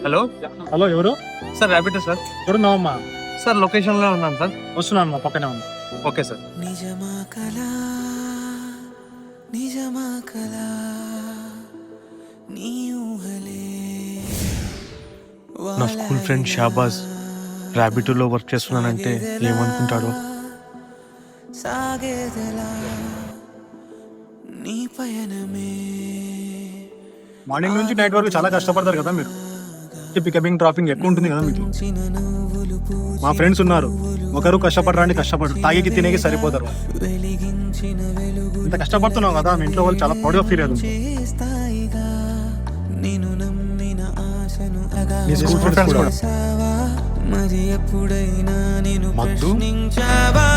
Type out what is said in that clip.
Hello hello ఎవరు? Sir Rapido sir. ఎక్కడున్నావమ్మా? Sir లొకేషన్లో ఉన్నాను సార్. వస్తున్నాను మా పక్కనే ఉన్నా. Okay sir. నిజమా కలా నిజమా కలా నీ ఊహలే నా స్కూల్ ఫ్రెండ్ షాబాజ్ ర్యాపిడోలో వర్క్ చేస్తున్నానంటే ఏమనుకుంటాడో. సాగేదలా నీ పయనమే మార్నింగ్ నుంచి నైట్ వరకు చాలా కష్టపడతారు కదా మీరు. పికపింగ్ డ్రాపింగ్ ఎక్కువ ఉంటుంది కదా మీకు. నువ్వులు మా ఫ్రెండ్స్ ఉన్నారు, ఒకరు కష్టపడరాని కష్టపడరు, తాగికి తినేకి సరిపోతారు. వెలిగించిన వెలుగు ఇంత కష్టపడుతున్నావు కదా, మీ ఇంట్లో వాళ్ళు చాలా ప్రౌడ్గా ఫీల్ అవుతుంది. చేస్తాయిగా నేను నమ్మిన ఆశను నీ స్కూల్ ఫ్రెండ్స్ కూడా. మరి ఎప్పుడైనా నేను మద్దు? ప్రశ్నించావా